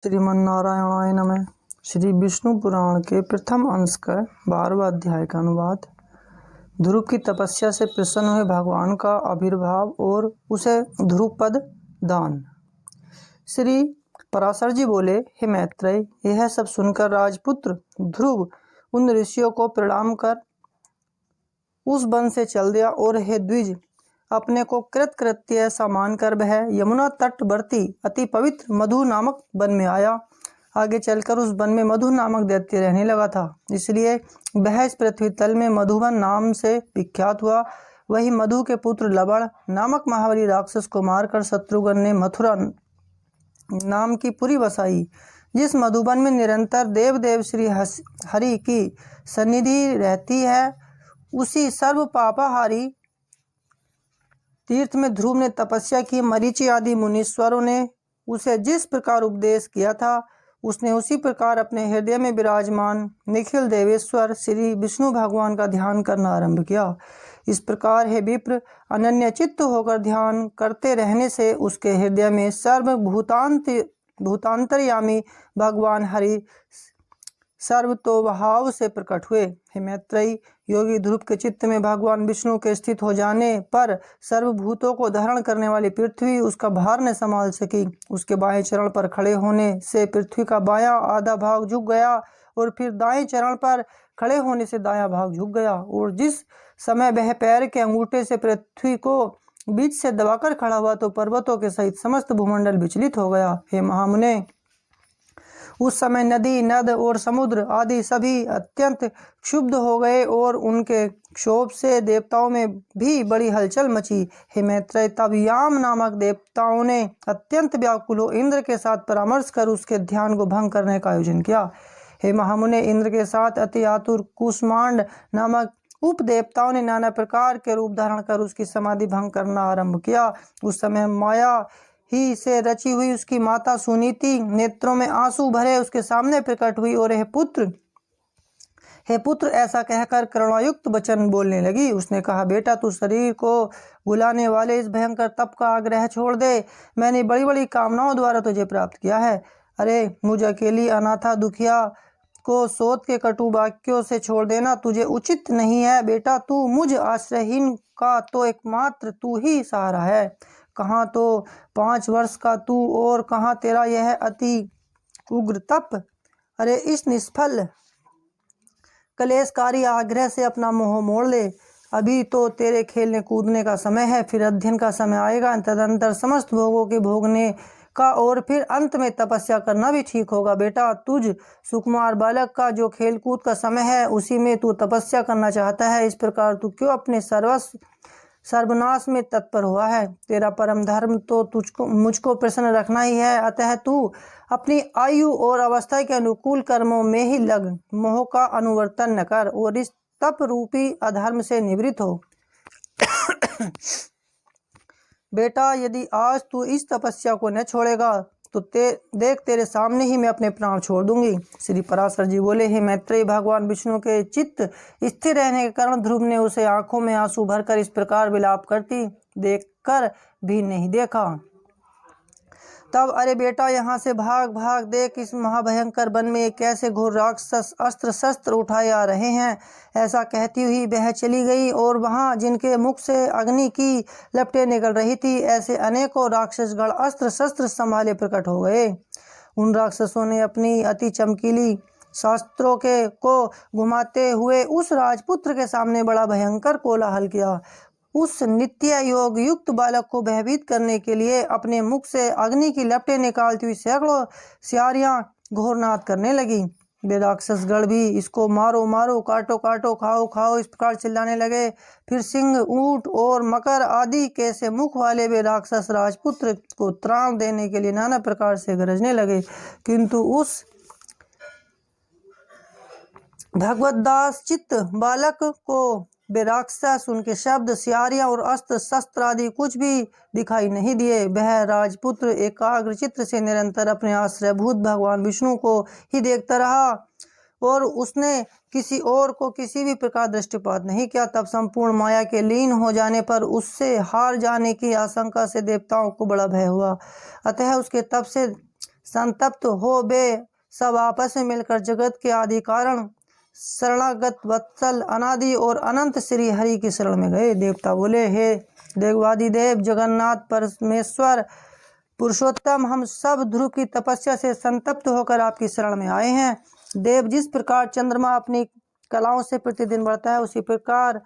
श्रीमन्नारायणाय नमः। श्री विष्णु पुराण के प्रथम अंश का 12वां अध्याय का अनुवाद। ध्रुव की तपस्या से प्रसन्न हुए भगवान का आविर्भाव और उसे ध्रुव पद दान। श्री पराशर जी बोले, हे मैत्रेय, यह सब सुनकर राजपुत्र ध्रुव उन ऋषियों को प्रणाम कर उस वन से चल दिया और हे द्विज, अपने को कृतकृत्य ऐसा मानकर वह यमुना तटवर्ती अति पवित्र मधु नामक वन में आया। आगे चलकर उस वन में मधु नामक दैत्य रहने लगा था, इसलिए वह इस पृथ्वी तल में मधुवन नाम से विख्यात हुआ। वही मधु के पुत्र लवण नामक महाबली राक्षस को मारकर शत्रुघ्न ने मथुरा नाम की पुरी बसाई। जिस मधुबन में निरंतर देव श्री हरि की सन्निधि रहती है, उसी सर्व पापाहारी तीर्थ में ध्रुव ने तपस्या की। मरीचि आदि मुनीश्वरों ने उसे जिस प्रकार उपदेश किया था, उसने उसी प्रकार अपने हृदय में विराजमान निखिल देवेश्वर श्री विष्णु भगवान का ध्यान करना आरंभ किया। इस प्रकार हे विप्र, अनन्य चित्त होकर ध्यान करते रहने से उसके हृदय में सर्व भूतांतरयामी भगवान हरि सर्वतोभाव से प्रकट हुए। हे मैत्रेय, योगी ध्रुव के चित्त में भगवान विष्णु के स्थित हो जाने पर सर्वभूतों को धारण करने वाली पृथ्वी उसका भार न संभाल सकी। उसके बाएं चरण पर खड़े होने से पृथ्वी का बायां आधा भाग झुक गया और फिर दाएं चरण पर खड़े होने से दायां भाग झुक गया, और जिस समय वह पैर के अंगूठे से पृथ्वी को बीच से दबाकर खड़ा हुआ तो पर्वतों के सहित समस्त भूमंडल विचलित हो गया। हे महामुने, उस समय नदी, नद और समुद्र आदि सभी अत्यंत क्षुब्ध हो गए और उनके क्षोभ से देवताओं में भी बड़ी हलचल मची। हे मैत्रेय, तब याम नामक देवताओं ने अत्यंत व्याकुल हो इंद्र के साथ परामर्श कर उसके ध्यान को भंग करने का आयोजन किया। हे महामुने, इंद्र के साथ अति आतुर कुष्मांड नामक उप देवताओं ने नाना प्रकार के रूप धारण कर उसकी समाधि भंग करना आरंभ किया। उस समय माया ही से रची हुई उसकी माता सुनीति नेत्रों में आंसू भरे उसके सामने प्रकट हुई और हे पुत्र ऐसा कहकर करुणायुक्त वचन बोलने लगी। उसने कहा, बेटा, तू शरीर को बुलाने वाले इस भयंकर तप का आग्रह छोड़ दे। मैंने बड़ी बड़ी कामनाओं द्वारा तुझे प्राप्त किया है। अरे मुझ अकेली अनाथा दुखिया को सोच के कटु वाक्यों से छोड़ देना तुझे उचित नहीं है। बेटा, तू मुझ आश्रयहीन का तो एकमात्र तू ही सहारा है। कहाँ तो 5 वर्ष का तू और कहाँ तेरा यह अति उग्र तप। अरे इस निष्फल कलेशकारी आग्रह से अपना मोह मोड़ ले। अभी तो तेरे खेलने कूदने का समय है, फिर अध्ययन का समय आएगा, तदंतर समस्त भोगों के भोगने का और फिर अंत में तपस्या करना भी ठीक होगा। बेटा, तुझ सुकुमार बालक का जो खेल कूद का समय है, उसी में तू तपस्या करना चाहता है। इस प्रकार तू क्यों अपने सर्वनाश में तत्पर हुआ है? तेरा परम धर्म तो तुझको मुझको प्रसन्न रखना ही है। अतः तू अपनी आयु और अवस्था के अनुकूल कर्मों में ही लग, मोह का अनुवर्तन न कर और इस तप रूपी अधर्म से निवृत्त हो। बेटा, यदि आज तू इस तपस्या को न छोड़ेगा तो देख तेरे सामने ही मैं अपने प्राण छोड़ दूंगी। श्री पराशर जी बोले, हे मैत्रेय, भगवान विष्णु के चित्त स्थिर रहने के कारण ध्रुव ने उसे आंखों में आंसू भरकर इस प्रकार विलाप करती देखकर भी नहीं देखा। तब अरे बेटा, यहाँ से भाग भाग, देख इस महाभयंकर वन में कैसे घोर राक्षस अस्त्र शस्त्र उठाए आ रहे हैं। ऐसा कहती हुई वह चली गई और वहाँ जिनके मुख से अग्नि की लपटें निकल रही थी, ऐसे अनेकों राक्षसगण अस्त्र शस्त्र संभाले प्रकट हो गए। उन राक्षसों ने अपनी अति चमकीली शास्त्रों को घुमाते हुए उस राजपुत्र के सामने बड़ा भयंकर कोलाहल किया। उस नित्य योग युक्त बालक को भयभीत करने के लिए अपने मुख से अग्नि की लपटें निकालती हुई सैकड़ों सियारियां घोरनाद करने लगी। वे राक्षसगण भी इसको मारो मारो, काटो काटो, खाओ खाओ, इस प्रकार चिल्लाने लगे। फिर सिंह, ऊंट और मकर आदि कैसे मुख वाले वे राक्षस राजपुत्र को त्राण देने के लिए नाना प्रकार से गरजने लगे, किंतु उस भगवद्दास चित्त बालक को वे राक्षस, उनके शब्द, सियारियां और अस्त्र शस्त्र आदि कुछ भी दिखाई नहीं दिए। वह राजपुत्र एकाग्र चित्र से निरंतर अपने आश्रयभूत भगवान विष्णु को ही देखता रहा और उसने किसी और को किसी भी प्रकार दृष्टिपात नहीं किया। तब संपूर्ण माया के लीन हो जाने पर उससे हार जाने की आशंका से देवताओं को बड़ा भय हुआ। अतः उसके तप से संतप्त हो बे सब आपस में मिलकर जगत के आदि कारण शरणागत वत्सल अनादि और अनंत श्री हरि की शरण में गए। देवता बोले, हे देववादी देव जगन्नाथ परमेश्वर पुरुषोत्तम, हम सब ध्रुव की तपस्या से संतप्त होकर आपकी शरण में आए हैं। देव, जिस प्रकार चंद्रमा अपनी कलाओं से प्रतिदिन बढ़ता है, उसी प्रकार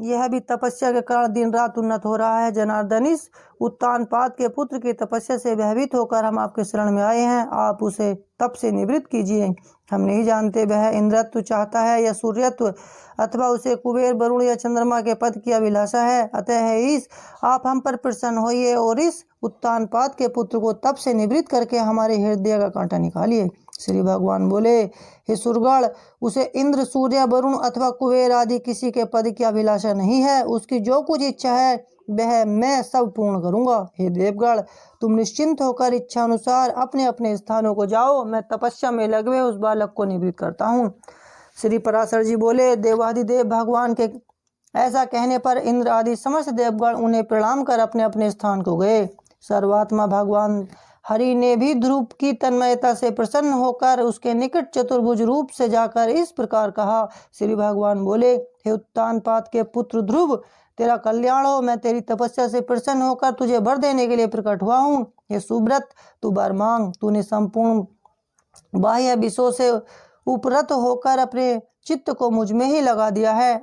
यह भी तपस्या के कारण दिन रात उन्नत हो रहा है। जनार्दन, इस उत्तानपाद के पुत्र की तपस्या से भयभीत होकर हम आपके शरण में आए हैं। आप उसे तप से निवृत्त कीजिए। हम नहीं जानते वह इंद्रत्व चाहता है या सूर्यत्व, अथवा उसे कुबेर, वरुण या चंद्रमा के पद की अभिलाषा है। अतः इस आप हम पर प्रसन्न होइए और इस उत्तानपाद के पुत्र को तप से निवृत्त करके हमारे हृदय का कांटा निकालिए। श्री भगवान बोले, हे सुरगण, उसे इंद्र, सूर्य, वरुण अथवा कुबेर आदि किसी के पद की अभिलाषा नहीं है। उसकी जो कुछ इच्छा है वह मैं सब पूर्ण करूंगा। हे देवगण, तुम निश्चिंत होकर इच्छा अनुसार अपने अपने स्थानों को जाओ। मैं तपस्या में लगे हुए उस बालक को निवृत्त करता हूँ। श्री पराशर जी बोले, देवाधिदेव भगवान के ऐसा कहने पर इंद्र आदि समस्त देवगण उन्हें प्रणाम कर अपने अपने स्थान को गए। सर्वात्मा भगवान हरि ने भी ध्रुव की तन्मयता से प्रसन्न होकर उसके निकट चतुर्भुज रूप से जाकर इस प्रकार कहा। श्री भगवान बोले, हे उत्तानपाद के पुत्र ध्रुव, तेरा कल्याण हो। मैं तेरी तपस्या से प्रसन्न होकर तुझे वर देने के लिए प्रकट हुआ हूँ। हे सुब्रत, तू वर मांग। तूने संपूर्ण बाह्य विषयों से उपरत होकर अपने चित्त को मुझ में ही लगा दिया है।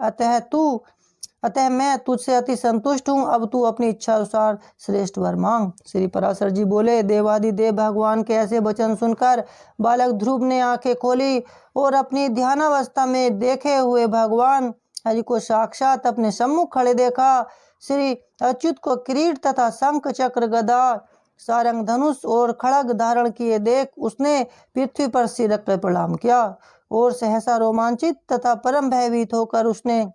अतः मैं तुझसे अति संतुष्ट हूँ। अब तू अपनी इच्छा अनुसार श्रेष्ठ वर मांग। श्री पराशर जी बोले, देवादिदेव भगवान के ऐसे वचन सुनकर बालक ध्रुव ने आंखें खोली और अपनी ध्यानावस्था में देखे हुए भगवान हरि को साक्षात अपने सम्मुख खड़े देखा। श्री अच्युत को किरीट तथा शंख, चक्र, गदा, सारंग, धनुष और खड़ग धारण किए देख उसने पृथ्वी पर सिर रखकर प्रणाम किया और सहसा रोमांचित तथा परम भयभीत होकर उसने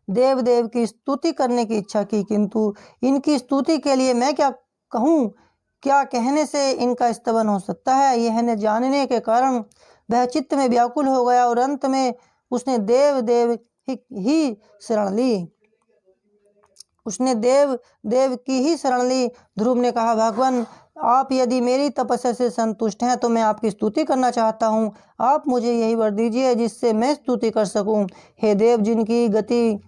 देव की स्तुति करने की इच्छा की। किंतु इनकी स्तुति के लिए मैं क्या कहूँ? क्या कहने से इनका स्तवन हो सकता है? यह न जानने के कारण वह चित्त में व्याकुल हो गया और अंत में उसने देव ही शरण ली। उसने देव की ही शरण ली। ध्रुव ने कहा, भगवान, आप यदि मेरी तपस्या से संतुष्ट हैं तो मैं आपकी स्तुति करना चाहता हूँ। आप मुझे यही वर दीजिए जिससे मैं स्तुति कर सकूं। हे देव, जिनकी गति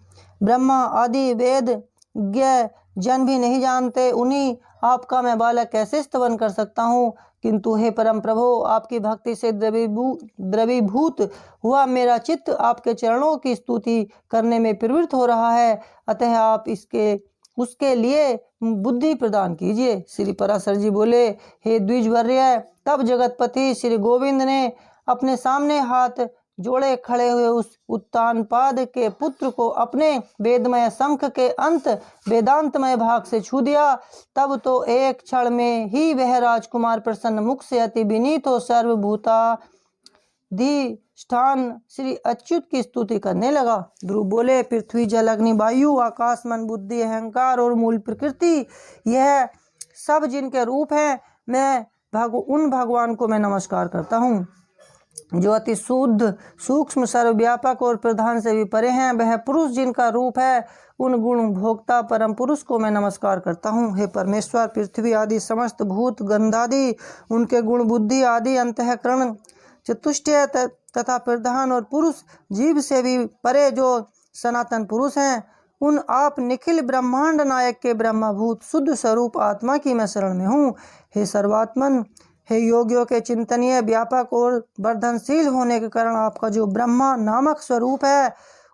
ब्रह्मा आदि वेद जन भी नहीं जानते, उन्हीं आपका मैं बालक कैसे स्तवन कर सकता हूँ। किंतु हे परम प्रभु, आपकी भक्ति से द्रवीभूत हुआ मेरा चित्त आपके चरणों की स्तुति करने में प्रवृत्त हो रहा है। अतः आप उसके लिए बुद्धि प्रदान कीजिए। श्री पराशर जी बोले, हे द्विजवर्य, तब जगतपति श्री गोविंद ने अपने सामने हाथ जोड़े खड़े हुए उस उत्तानपाद के पुत्र को अपने वेदमय शंख के अंत वेदांतमय भाग से छू दिया। तब तो एक क्षण में ही वह राजकुमार प्रसन्न मुख से अति विनीत हो सर्वभूताधिष्ठान श्री अच्युत की स्तुति करने लगा। ध्रुव बोले, पृथ्वी, जल, अग्नि, वायु, आकाश, मन, बुद्धि, अहंकार और मूल प्रकृति, यह सब जिनके रूप हैं, मैं उन भगवान को मैं नमस्कार करता हूँ जो अति शुद्ध, सूक्ष्म, सर्वव्यापक और प्रधान से भी परे हैं। वह पुरुष जिनका रूप है, उन गुण भोक्ता परम पुरुष को मैं नमस्कार करता हूँ। हे परमेश्वर, पृथ्वी आदि समस्त भूत, गंधादि, उनके गुण, बुद्धि आदि, अंतःकरण, चतुष्टय तथा प्रधान और पुरुष जीव से भी परे जो सनातन पुरुष हैं, उन आप निखिल ब्रह्मांड नायक के ब्रह्मभूत शुद्ध स्वरूप आत्मा की मैं शरण में हूँ। हे सर्वात्मन, हे योगियों के चिंतनीय, व्यापक और वर्धनशील होने के कारण आपका जो ब्रह्मा नामक स्वरूप है,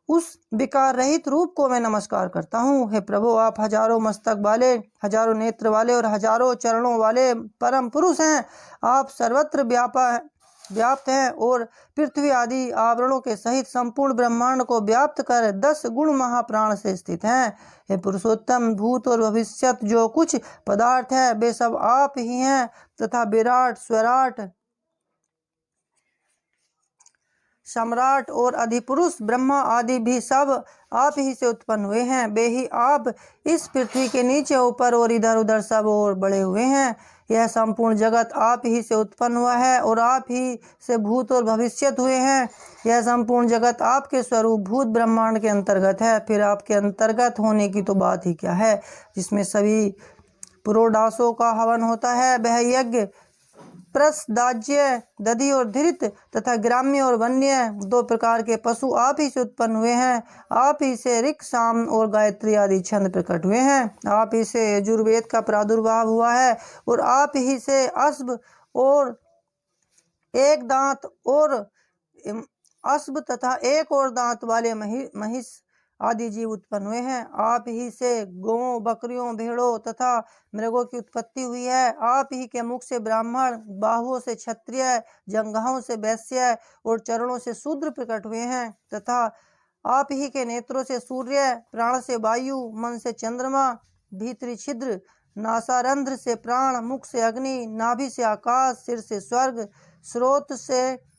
उस विकार रहित रूप को मैं नमस्कार करता हूँ। हे प्रभु, आप हजारों मस्तक वाले, हजारों नेत्र वाले और हजारों चरणों वाले परम पुरुष हैं। आप सर्वत्र व्याप्त हैं और पृथ्वी आदि आवरणों के सहित संपूर्ण ब्रह्मांड को व्याप्त कर 10 गुण महाप्राण से स्थित हैं। हे पुरुषोत्तम, भूत और भविष्यत जो कुछ पदार्थ है वे सब आप ही हैं तथा विराट, स्वराट, सम्राट और अधिपुरुष ब्रह्मा आदि भी सब आप ही से उत्पन्न हुए हैं। वे ही आप इस पृथ्वी के नीचे, ऊपर और इधर उधर सब और बड़े हुए हैं। यह संपूर्ण जगत आप ही से उत्पन्न हुआ है और आप ही से भूत और भविष्यत हुए हैं। यह संपूर्ण जगत आपके स्वरूप भूत ब्रह्मांड के अंतर्गत है। फिर आपके अंतर्गत होने की तो बात ही क्या है, जिसमें सभी पुरोडासों का हवन होता है। वह यज्ञ प्रस, दाज्य, दधि और धृत तथा ग्राम्य और वन्य 2 प्रकार के पशु आप ही से उत्पन्न हुए हैं। आप ही से ऋक्, साम और गायत्री आदि छंद प्रकट हुए हैं। आप ही से यजुर्वेद का प्रादुर्भाव हुआ है और आप ही से अश्व और एक दांत और अश्व तथा एक और दांत वाले महिष आदि जीव उत्पन्न हुए हैं। आप ही से गौओं, बकरियों, भेड़ों तथा मृगों की उत्पत्ति हुई है। आप ही के मुख से ब्राह्मण, बाहुओं से क्षत्रिय, जंघाओं से वैश्य और चरणों से शूद्र प्रकट हुए हैं तथा आप ही के नेत्रों से सूर्य, प्राण से वायु, मन से चंद्रमा, भीतरी छिद्र, नासारंध्र से प्राण, मुख से अग्नि, नाभि से आकाश, सिर से स्वर्ग, स्रोत से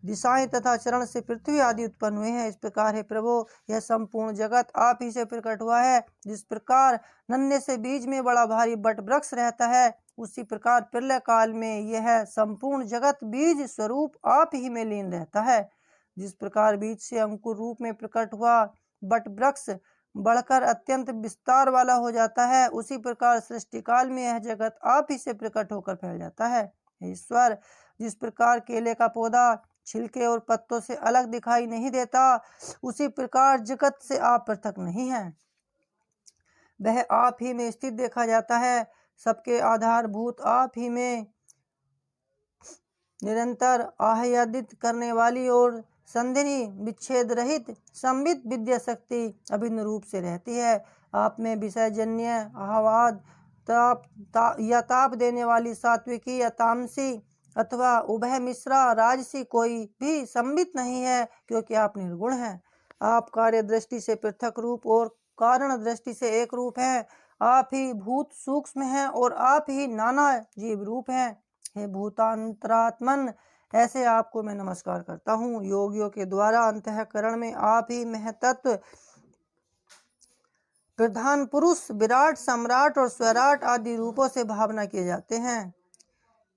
दिशाएं तथा चरण से पृथ्वी आदि उत्पन्न हुए हैं। इस प्रकार है प्रभु यह संपूर्ण जगत आप ही से प्रकट हुआ है। जिस प्रकार नन्हे से बीज में बड़ा भारी बट वृक्ष रहता है, उसी प्रकार प्रलय काल में यह संपूर्ण जगत बीज स्वरूप आप ही में लीन रहता है। जिस प्रकार बीज से अंकुर रूप में प्रकट हुआ बट वृक्ष बढ़कर अत्यंत विस्तार वाला हो जाता है, उसी प्रकार सृष्टि काल में यह जगत आप ही से प्रकट होकर फैल जाता है। ईश्वर, जिस प्रकार केले का पौधा छिलके और पत्तों से अलग दिखाई नहीं देता, उसी प्रकार जगत से आप पृथक नहीं हैं। वह आप ही में स्थित देखा जाता है। सबके आधारभूत आप ही में निरंतर आह्लादित करने वाली और संधिनी विच्छेद रहित संबित विद्या शक्ति अभिन्न रूप से रहती है। आप में विषयजन्य आह्लाद या ताप देने वाली सात्विकी या तामसी अथवा उभय मिश्रा राजसी कोई भी संबित नहीं है, क्योंकि आप निर्गुण हैं। आप कार्य दृष्टि से पृथक रूप और कारण दृष्टि से एक रूप हैं। आप ही भूत सूक्ष्म हैं और आप ही नाना जीव रूप हैं। हे भूतांतरात्मन, ऐसे आपको मैं नमस्कार करता हूँ। योगियों के द्वारा अंतःकरण में आप ही महतत्व, प्रधान पुरुष, विराट, सम्राट और स्वराट आदि रूपों से भावना किए जाते हैं।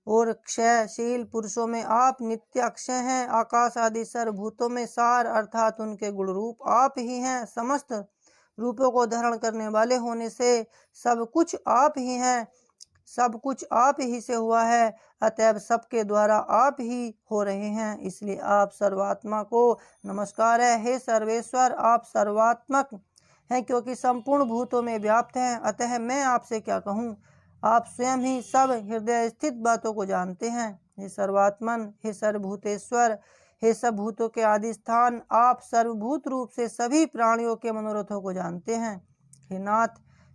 और क्षयशील पुरुषों में आप नित्य अक्षय हैं। आकाश आदि सर्वभूतों में सार अर्थात उनके गुण रूप आप ही हैं। समस्त रूपों को धारण करने वाले होने से सब कुछ आप ही हैं। सब कुछ आप ही से हुआ है, अतएव सबके द्वारा आप ही हो रहे हैं। इसलिए आप सर्वात्मा को नमस्कार है। हे सर्वेश्वर, आप सर्वात्मक हैं क्योंकि संपूर्ण भूतों में व्याप्त हैं। अतः मैं आपसे क्या कहूँ, आप स्वयं ही सब हृदय स्थित बातों को जानते हैं। हे सर्वात्मन, हे सर्वभूतेश्वर, हे सब भूतों के आदि स्थान, आप सर्वभूत रूप से सभी प्राणियों के मनोरथों को जानते हैं। हे नाथ,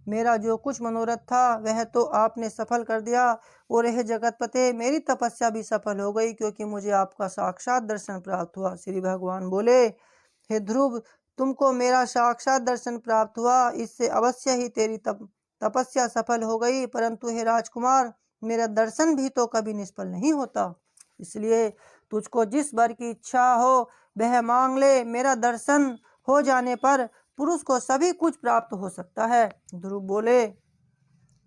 मेरा जो कुछ मनोरथ था वह तो आपने सफल कर दिया, और यह जगतपते मेरी तपस्या भी सफल हो गई, क्योंकि मुझे आपका साक्षात दर्शन प्राप्त हुआ। श्री भगवान बोले, हे ध्रुव, तुमको मेरा साक्षात दर्शन प्राप्त हुआ, इससे अवश्य ही तेरी तपस्या सफल हो गई। परंतु हे राजकुमार, मेरा दर्शन भी तो कभी निष्फल नहीं होता, इसलिए तुझको जिस वर की इच्छा हो वह मांग ले। मेरा दर्शन हो जाने पर पुरुष को सभी कुछ प्राप्त हो सकता है। ध्रुव बोले,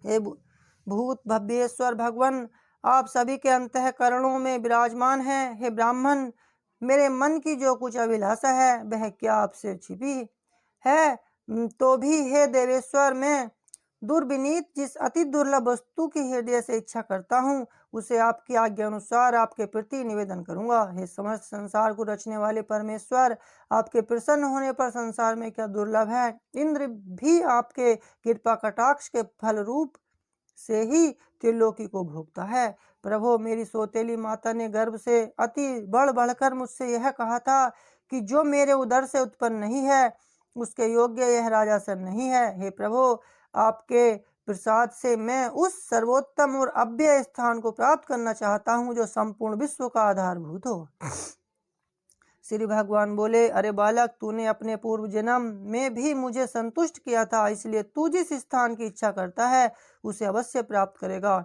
हे भूत भव्येश्वर भगवान, आप सभी के अंतःकरणों में विराजमान हैं। हे ब्राह्मण, मेरे मन की जो कुछ अभिलाषा है वह क्या आपसे छिपी है? तो भी हे देवेश्वर, मैं दुर्विनीत जिस अति दुर्लभ वस्तु की हृदय से इच्छा करता हूँ, उसे आपकी आज्ञा अनुसार आपके प्रति निवेदन करूंगा। हे समस्त संसार को रचने वाले परमेश्वर, आपके प्रसन्न होने पर संसार में क्या दुर्लभ है? इंद्र भी आपके कृपा कटाक्ष के फल रूप से ही त्रिलोकी को भोगता है। प्रभु, मेरी सौतेली माता ने गर्भ से अति बढ़कर मुझसे यह कहा था कि जो मेरे उदर से उत्पन्न नहीं है उसके योग्य यह राजासन नहीं है। हे प्रभु, आपके प्रसाद से मैं उस सर्वोत्तम और अव्यय स्थान को प्राप्त करना चाहता हूँ जो संपूर्ण विश्व का आधारभूत हो। श्री भगवान बोले, अरे बालक, तूने अपने पूर्व जन्म में भी मुझे संतुष्ट किया था, इसलिए तू जिस स्थान की इच्छा करता है उसे अवश्य प्राप्त करेगा।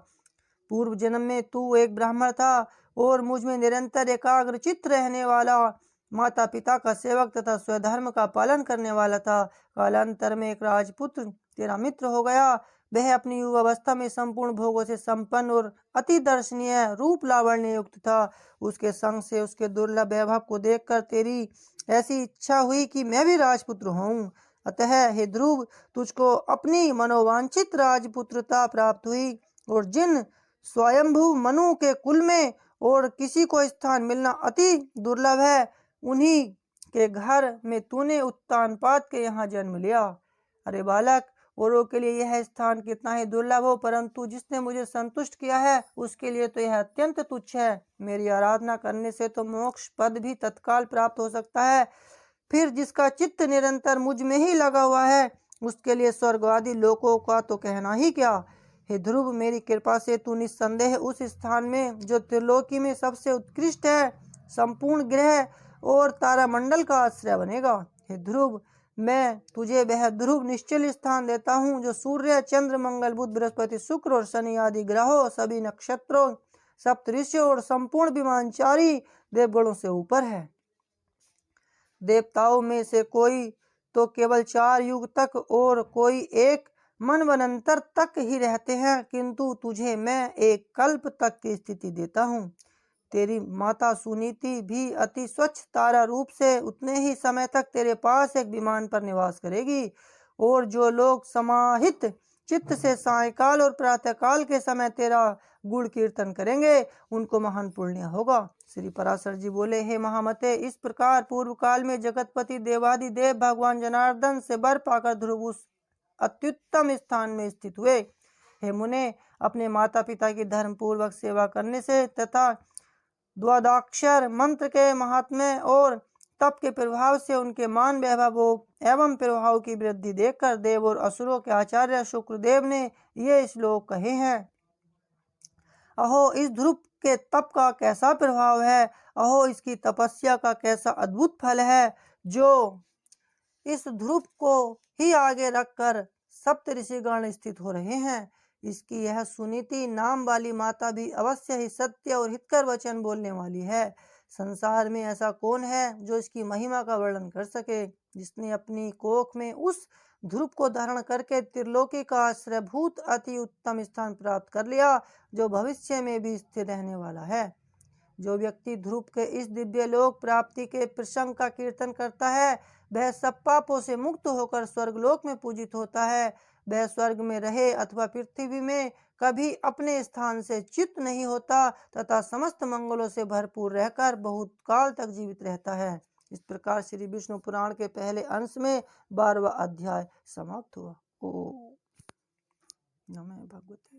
पूर्व जन्म में तू एक ब्राह्मण था और मुझ में निरंतर एकाग्रचित्त रहने वाला, माता पिता का सेवक तथा स्वधर्म का पालन करने वाला था। कालांतर में एक राजपुत्र तेरा मित्र हो गया। वह अपनी युवावस्था में संपूर्ण भोगों से संपन्न और अति दर्शनीय रूप लावण्य युक्त था। उसके संग से उसके दुर्लभ वैभव को देखकर तेरी ऐसी इच्छा हुई कि मैं भी राजपुत्र हूँ। अतः हे ध्रुव, तुझको अपनी मनोवांछित राजपुत्रता प्राप्त हुई, और जिन स्वयंभू मनु के कुल में और किसी को स्थान मिलना अति दुर्लभ है। उन्हीं के घर में तूने उत्तानपाद के यहाँ जन्म लिया। अरे बालक, औरों के लिए यह स्थान कितना ही दुर्लभ हो, परंतु जिसने मुझे संतुष्ट किया है उसके लिए तो यह अत्यंत तुच्छ है। मेरी आराधना करने से तो मोक्ष पद भी तत्काल प्राप्त हो सकता है, फिर जिसका चित्त निरंतर मुझ में ही लगा हुआ है उसके लिए स्वर्ग आदि लोकों का तो कहना ही क्या। हे ध्रुव, मेरी कृपा से तू निस्संदेह उस स्थान में जो त्रिलोकी में सबसे उत्कृष्ट है, संपूर्ण ग्रह और तारामंडल का आश्रय बनेगा। हे ध्रुव, मैं तुझे वह ध्रुव निश्चल स्थान देता हूँ जो सूर्य, चंद्र, मंगल, बुध, बृहस्पति, शुक्र और शनि आदि ग्रहों, सभी नक्षत्रों, सप्तऋषियों और संपूर्ण विमानचारी देवगणों से ऊपर है। देवताओं में से कोई तो केवल 4 युग तक और कोई एक मनवंतर तक ही रहते हैं, किंतु तुझे मैं एक कल्प तक की स्थिति देता हूँ। तेरी माता सुनीति भी अति स्वच्छ तारा रूप से उतने ही समय तक तेरे पास एक विमान पर निवास करेगी, और जो लोग समाहित चित्त से सायकाल और प्रातःकाल के समय तेरा गुण कीर्तन करेंगे उनको महान पुण्य होगा। श्री पराशर जी बोले, हे महामते, इस प्रकार पूर्व काल में जगतपति देवादिदेव भगवान जनार्दन से वर पाकर ध्रुव उस अत्युत्तम स्थान में स्थित हुए। हे मुने, अपने माता पिता की धर्म पूर्वक सेवा करने से तथा द्वादक्षर मंत्र के महात्म्य और तप के प्रभाव से उनके मान वैभव एवं प्रभाव की वृद्धि देखकर देव और असुरों के आचार्य शुक्रदेव ने ये श्लोक कहे हैं। अहो, इस ध्रुव के तप का कैसा प्रभाव है, अहो इसकी तपस्या का कैसा अद्भुत फल है, जो इस ध्रुव को ही आगे रखकर सप्त ऋषिगण स्थित हो रहे हैं। इसकी यह सुनीति नाम वाली माता भी अवश्य ही सत्य और हितकर वचन बोलने वाली है। संसार में ऐसा कौन है जो इसकी महिमा का वर्णन कर सके। जिसने अपनी कोख में उस ध्रुव को धारण करके त्रिलोकी का आश्रयभूत अति उत्तम स्थान प्राप्त कर लिया, जो भविष्य में भी स्थिर रहने वाला है। जो व्यक्ति ध्रुव के इस दिव्य लोक प्राप्ति के प्रसंग का कीर्तन करता है, वह सब पापों से मुक्त होकर स्वर्गलोक में पूजित होता है। वह स्वर्ग में रहे अथवा पृथ्वी में कभी अपने स्थान से च्युत नहीं होता तथा समस्त मंगलों से भरपूर रहकर बहुत काल तक जीवित रहता है। इस प्रकार श्री विष्णु पुराण के पहले अंश में 12वां अध्याय समाप्त हुआ। ओ नमः भगवते